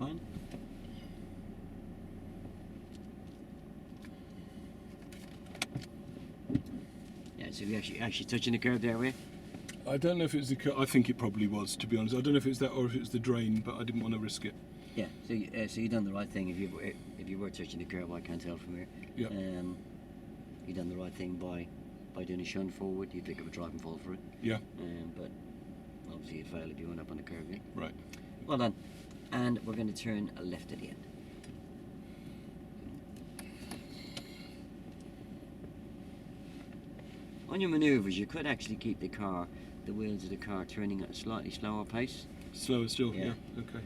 That's fine. Yeah, so you actually touching the curb there, were you? I don't know if it was the. I think it probably was, to be honest. I don't know if it was that or if it was the drain, but I didn't want to risk it. Yeah. So you done the right thing. If you were touching the curb, I can't tell from here. Yeah. You done the right thing by doing a shunt forward. You'd pick up a drive and fall for it. Yeah. But obviously you'd fail if you went up on the curb. Yeah? Right. Well done. And we're going to turn left at the end. On your manoeuvres, you could actually keep the wheels of the car turning at a slightly slower pace. Slower still. Yeah. Yeah. Okay.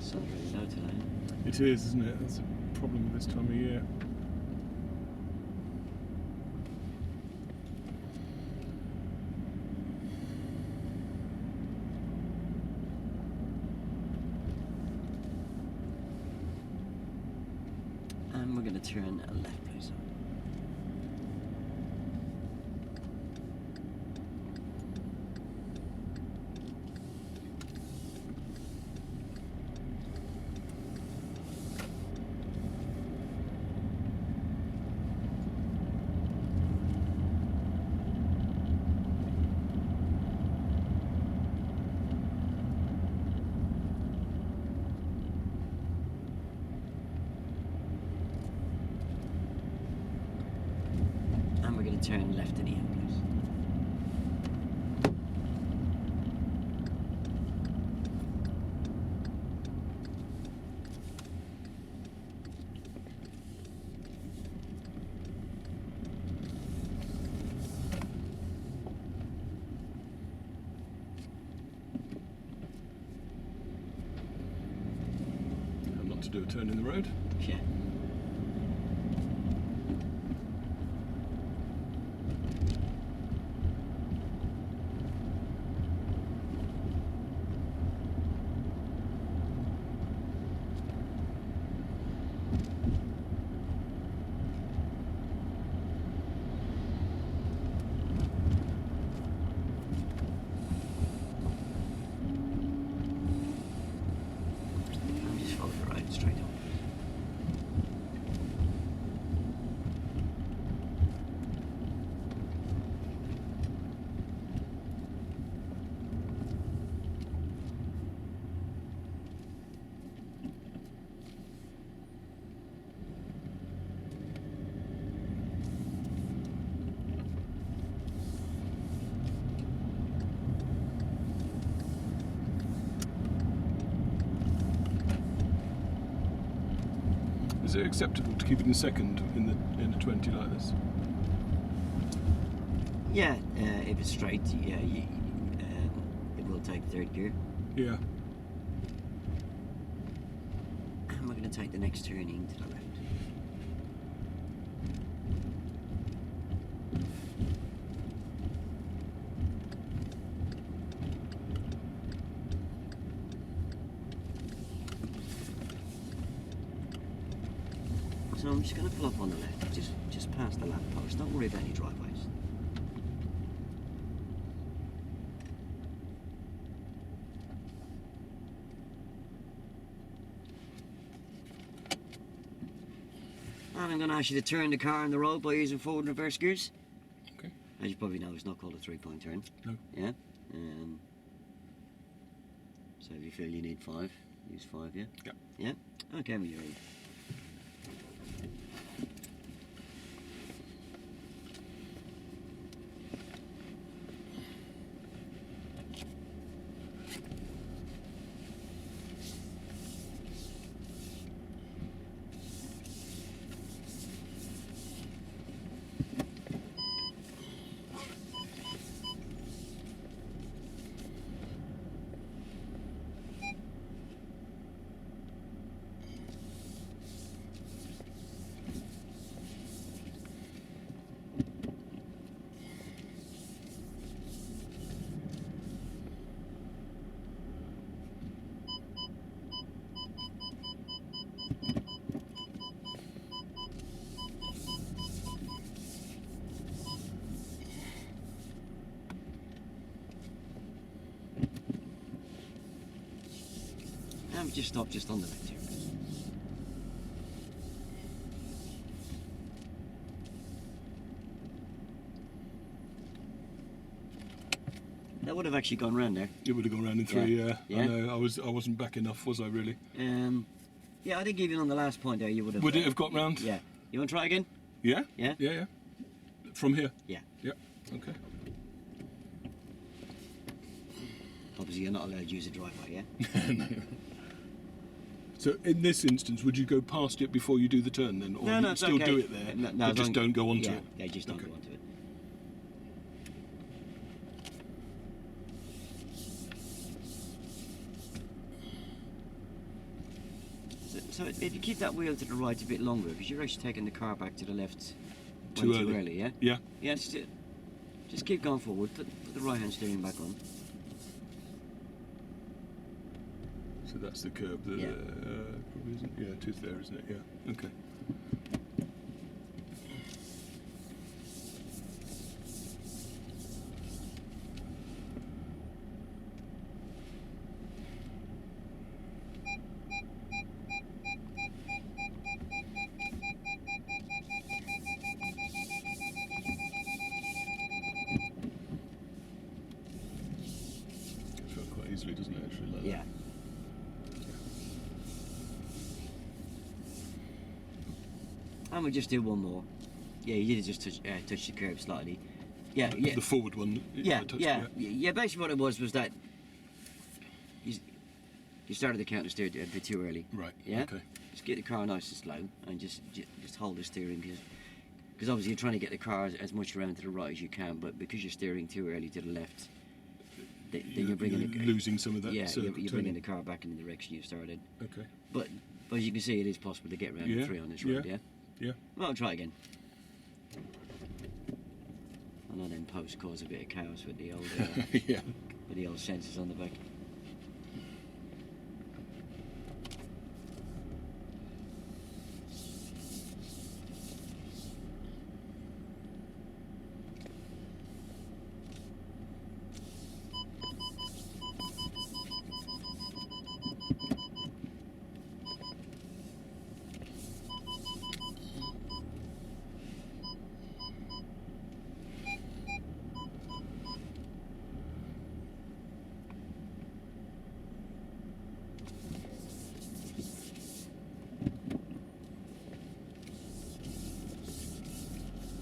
Sun's really low today. It is, isn't it? That's a problem this time of year. And we're going to turn left, please. And we're going to turn left at the end, please. And not to do a turn in the road. Yeah. And just follow the road straight on. Is it acceptable to keep it in second in a 20 like this? Yeah, if it's straight, yeah, it will take third gear. Yeah. And we're going to take the next turning to the left. So I'm just going to pull up on the left, just past the lamp post. Don't worry about any driveways. And I'm going to ask you to turn the car on the road by using forward and reverse gears. Okay. As you probably know, it's not called a three-point turn. No. Yeah. So if you feel you need 5, use 5. Yeah. Yeah. Yeah. Okay, when you're ready. And just stop just on the left here. That would have actually gone round there. It would have gone round in three. Yeah. Yeah. I know. I wasn't back enough, was I really? Yeah, I think even on the last point there, you would have. Would it have got round? Yeah. You want to try again? Yeah. Yeah? Yeah. Yeah. From here. Yeah. Yeah. Okay. Obviously, you're not allowed to use a driveway, yeah? No. So in this instance, would you go past it before you do the turn then, or No, you it's still okay. do it there? No, but just don't go onto yeah, it. Yeah, just don't Okay. go onto it. So if you keep that wheel to the right a bit longer, because you're actually taking the car back to the left Too way early. too early, yeah? Yeah. Yeah, just keep going forward. Put the right hand steering back on. So that's the curb. That, Yeah. probably isn't. Yeah, it is there, isn't it? Yeah. Okay. Goes quite easily, doesn't it? Actually, like Yeah. that. And we'll just do one more. Yeah, you did just touch the curb slightly. Yeah, yeah. The forward one. Yeah, I touched, yeah. Basically, what it was that you started the counter steer a bit too early. Right. Yeah. Okay. Just get the car nice and slow, and just hold the steering, because obviously you're trying to get the car as much around to the right as you can, but because you're steering too early to the left, then you're bringing losing some of that. yeah, you're bringing turning. the car back in the direction you started. Okay. But as you can see, it is possible to get around Yeah, the 3 on this road. yeah. Yeah. Yeah. Well, I'll try again. I know then posts cause a bit of chaos with the old Yeah. with the old sensors on the back.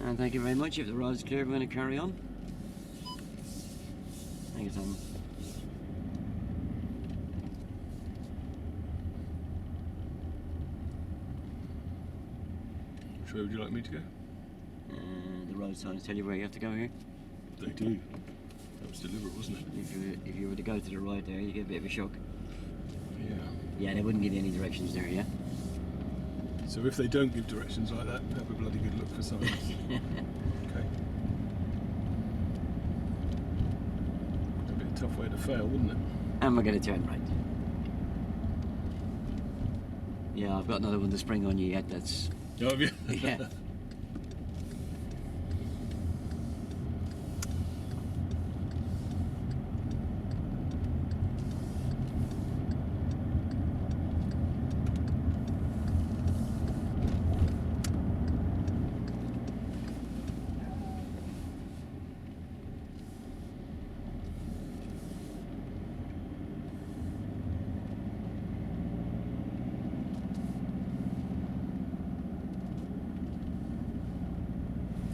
And thank you very much. If the road's clear, we're going to carry on. Thank you, Tom. Which way would you like me to go? The road signs tell you where you have to go here. They do. That was deliberate, wasn't it? If you were to go to the right there, you get a bit of a shock. Yeah. Yeah, they wouldn't give you any directions there, yeah? So if they don't give directions like that, have a bloody good look for signs. Okay. That'd be a tough way to fail, wouldn't it? And we're going to turn right. Yeah, I've got another one to spring on you yet. That's Oh, have you? yeah.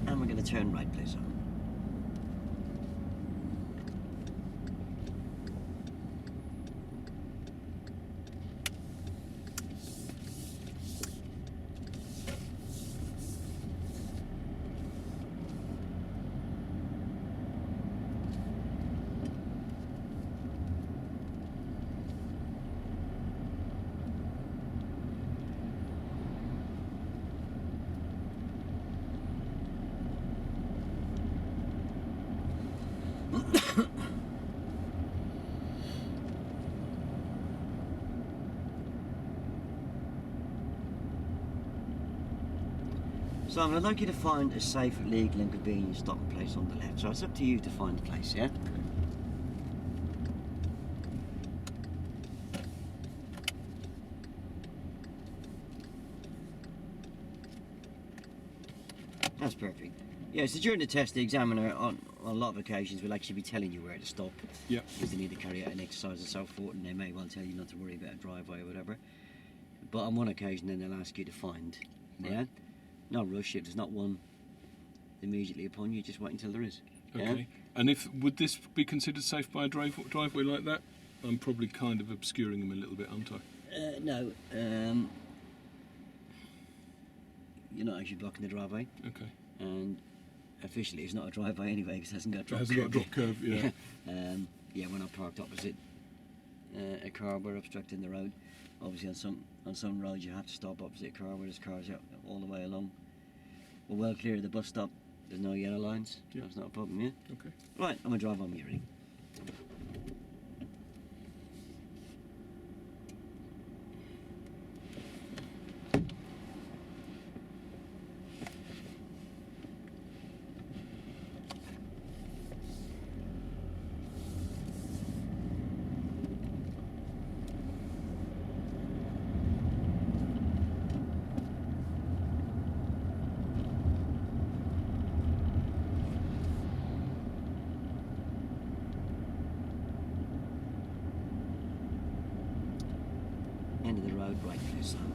And we're going to turn right, please. So I'd like you to find a safe, legal and convenient stopping place on the left. So it's up to you to find the place, yeah? That's perfect. Yeah, so during the test, the examiner on a lot of occasions will actually be telling you where to stop. Yeah. Because they need to carry out an exercise and so forth, and they may well tell you not to worry about a driveway or whatever. But on one occasion, then they'll ask you to find. Right. Yeah. No rush. If there's not one immediately upon you, just wait until there is. Yeah? Okay. And would this be considered safe by a driveway like that? I'm probably kind of obscuring them a little bit, aren't I? No. You're not actually blocking the driveway, Okay. and officially it's not a driveway anyway because it hasn't got a It drop hasn't got a curb. drop curve, yeah. Yeah, when I parked opposite a car, we're obstructing the road. Obviously, on some roads you have to stop opposite a car where there's cars out all the way along. We're well clear of the bus stop. There's no yellow lines. Yeah. That's not a problem, yeah? Okay. Right, I'm going to drive on Miri. End of the road, right there, son.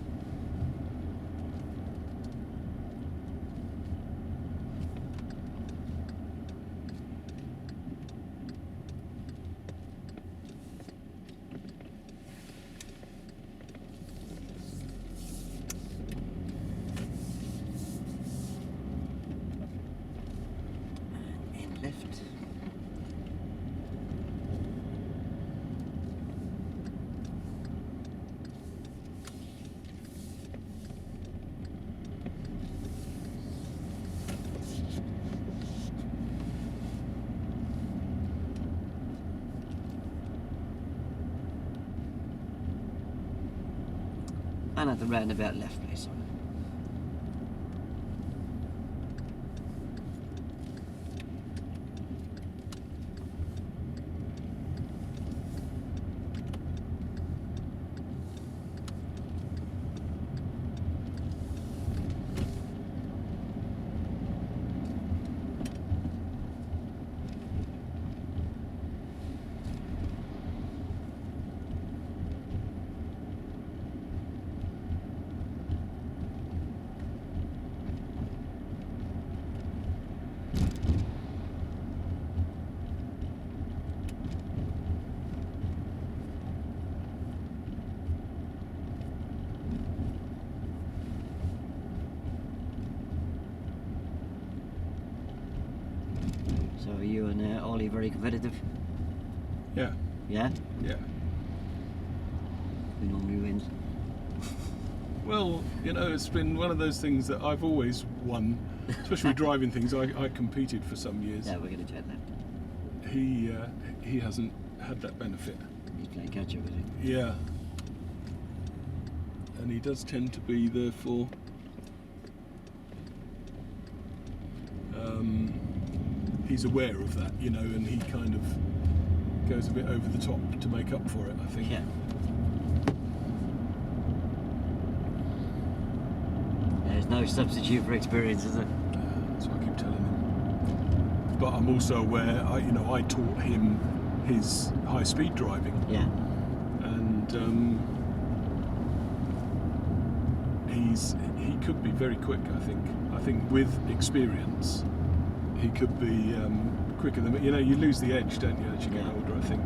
And left. And at the roundabout left, please. So are you and Ollie very competitive? Yeah. Yeah? Yeah. Who normally wins? Well, you know, it's been one of those things that I've always won, especially driving things. I competed for some years. Yeah, we're going to check that. He hasn't had that benefit. He's playing catch up, is he? Yeah. And he does tend to be, therefore, he's aware of that, you know, and he kind of goes a bit over the top to make up for it, I think. Yeah. There's no substitute for experience, is there? That's what I keep telling him. But I'm also aware, I taught him his high-speed driving, Yeah. and he could be very quick. I think with experience, he could be quicker than me. You know, you lose the edge, don't you, as you get Yeah. older, I think.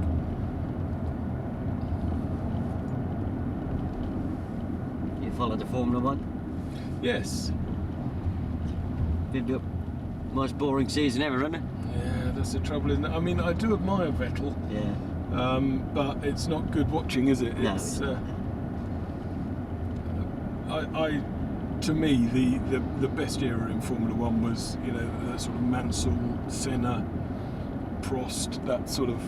You follow the Formula One? Yes. Been the most boring season ever, isn't it? Yeah, that's the trouble, isn't it? I mean, I do admire Vettel, Yeah. but it's not good watching, is it? No, It's, it's not. to me, the best era in Formula One was, you know, sort of Mansell, Senna, Prost, that sort of.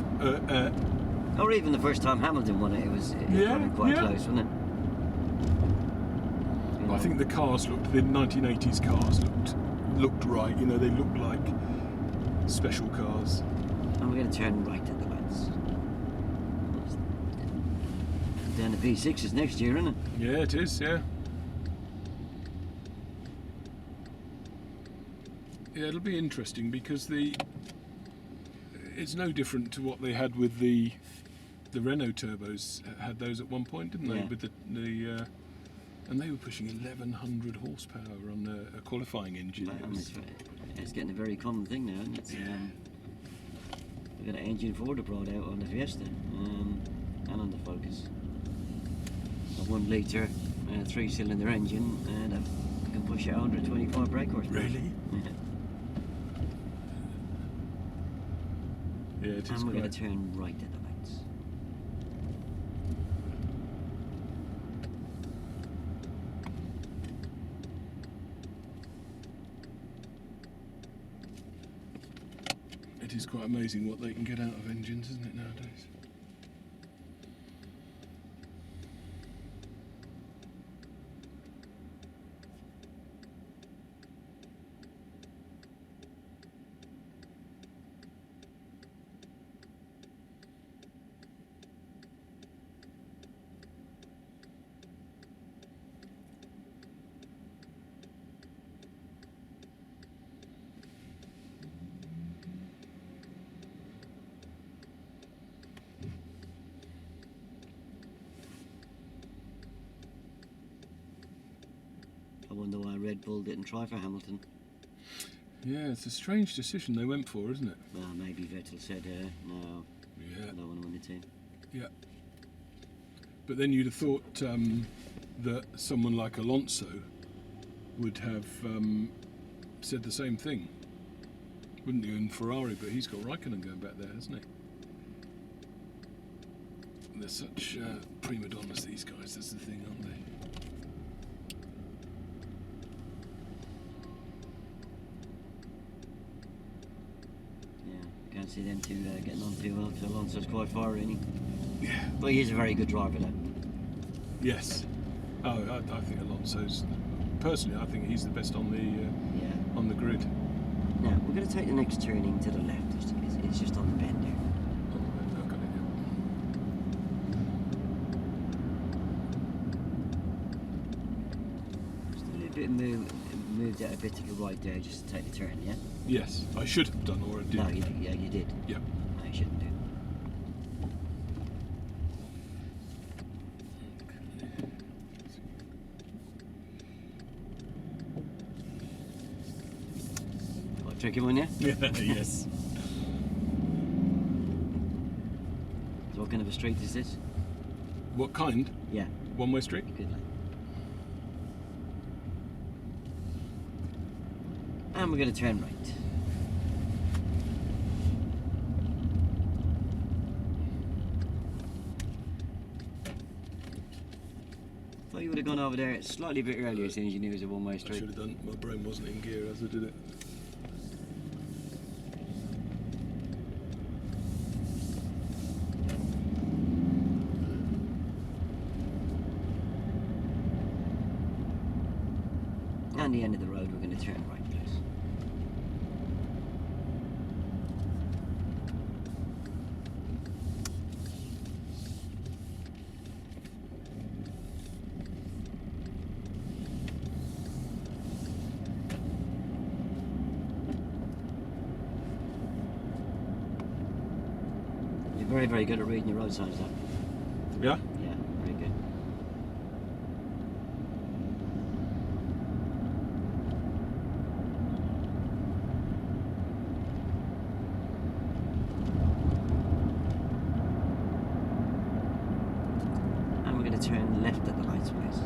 Or even the first time Hamilton won it, it was Yeah, probably quite yeah. close, wasn't it? You know, I think the 1980s cars looked right. You know, they looked like special cars. And we're going to turn right at the lights. Down to V6s next year, isn't it? Yeah, it is. Yeah. Yeah, it'll be interesting because it's no different to what they had with the Renault turbos. Had those at one point, didn't they? Yeah. With and they were pushing 1100 horsepower on a qualifying engine. But, It was- it's getting a very common thing now, and it's we've got an engine Ford brought out on the Fiesta and on the Focus. A 1 litre 3-cylinder engine, and it can push out 125 brake horsepower. Really? Yeah. Yeah, it is. And we're going quite- to turn right at the lights. It is quite amazing what they can get out of engines, isn't it, nowadays? I wonder why Red Bull didn't try for Hamilton. Yeah, it's a strange decision they went for, isn't it? Well, maybe Vettel said, no, Yeah. I don't want to win the team. But then you'd have thought that someone like Alonso would have said the same thing, wouldn't you, in Ferrari? But he's got Raikkonen going back there, hasn't he? They're such prima donnas, these guys. That's the thing, aren't they? Yeah, can't see them two getting on too well because Alonso's quite far, really. Yeah. But he's a very good driver, though. Yes. Oh, I think Alonso's. Personally, I think he's the best on Yeah. the grid. Now, we're going to take the next turning to the left. It's just on the bend there. Oh, I've got it, Just a little bit moved out a bit to the right there just to take the turn, yeah? yeah. Yes, I should have done, or I did. No, you did. Yeah. No, you shouldn't do. Quite a tricky one, yeah? Yes. So what kind of a street is this? What kind? Yeah, One-way street? good lad. And we're going to turn right. Thought you would have gone over there slightly bit earlier as soon as you knew it was a one-way I street. should have done. My brain wasn't in gear as I did it. And the end of the road, we're going to turn right, please. You're very, very good at reading your road signs, though. Yeah? Yeah, very good. And we're going to turn left at the lights, please.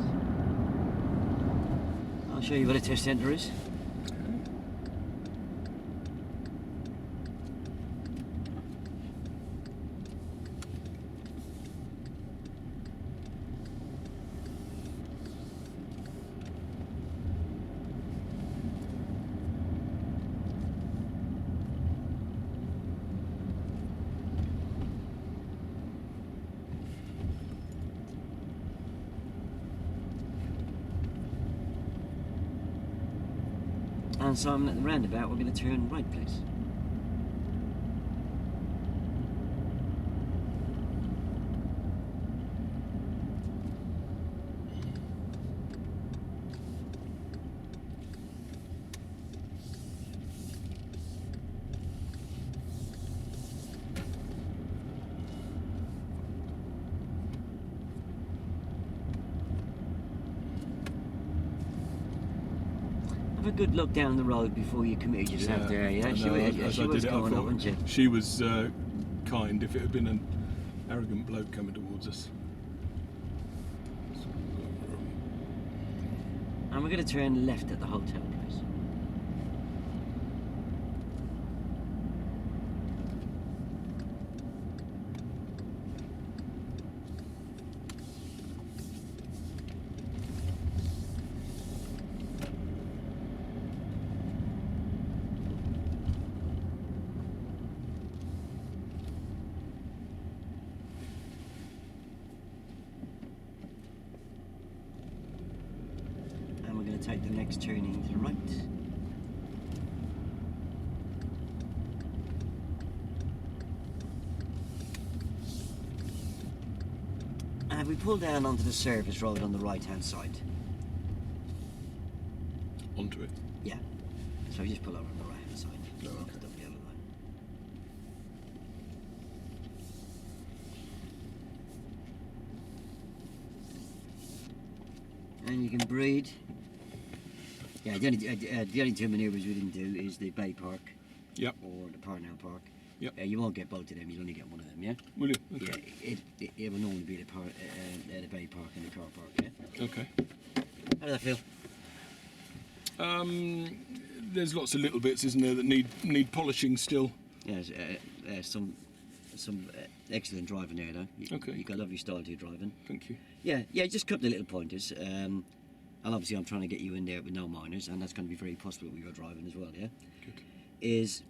I'll show you what a test centre is. And Simon, at the roundabout, we're going to turn right, please. have a good look down the road before you commit yourself there. Yeah, I she, know, was- as she I was did it, I going up, thought wasn't she? she was kind. If it had been an arrogant bloke coming towards us. And we're going to turn left at the hotel place. And we're going to take the next turning to the right. And we pull down onto the service road on the right hand side. Onto it. Yeah. So we just pull over on the right hand side. Oh, okay. Up the other line. And you can breathe. Yeah, the only two manoeuvres we didn't do is the Bay Park Yep. or the Parnell Park. Yep. You won't get both of them, you'll only get one of them, yeah? Will you? Okay. Yeah, it will normally be the Bay Park and the car park, yeah? Okay. How does that feel? There's lots of little bits, isn't there, that need polishing still. Yeah, some excellent driving there, though. Okay. You've got lovely style to your driving. Thank you. Yeah, just a couple of little pointers. And obviously I'm trying to get you in there with no minors, and that's going to be very possible with your driving as well, yeah? Good. Is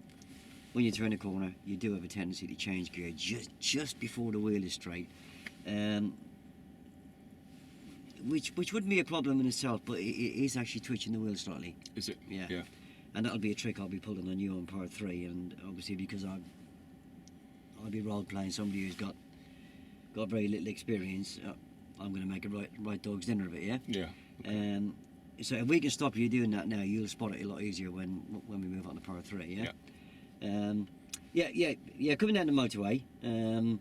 when you turn a corner, you do have a tendency to change gear just before the wheel is straight. Which wouldn't be a problem in itself, but it is actually twitching the wheel slightly. Is it? Yeah. Yeah. And that'll be a trick I'll be pulling on you on part 3, and obviously because I'll be role playing somebody who's got very little experience, I'm going to make a right dog's dinner of it, yeah? Yeah. So if we can stop you doing that now, you'll spot it a lot easier when we move on to part 3, yeah? Yeah, coming down the motorway, when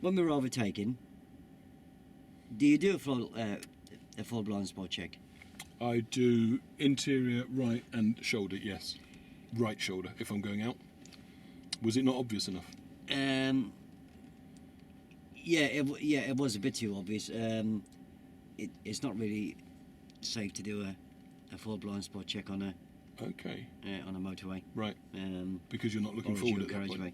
we were overtaking, do you do a full blind spot check? I do interior, right, and shoulder. Yes, right shoulder if I'm going out. Was it not obvious enough? It was a bit too obvious. It's not really safe to do a full blind spot check on Okay. a motorway. Right. Um, Because you're not looking or a forward dual at that point. carriageway.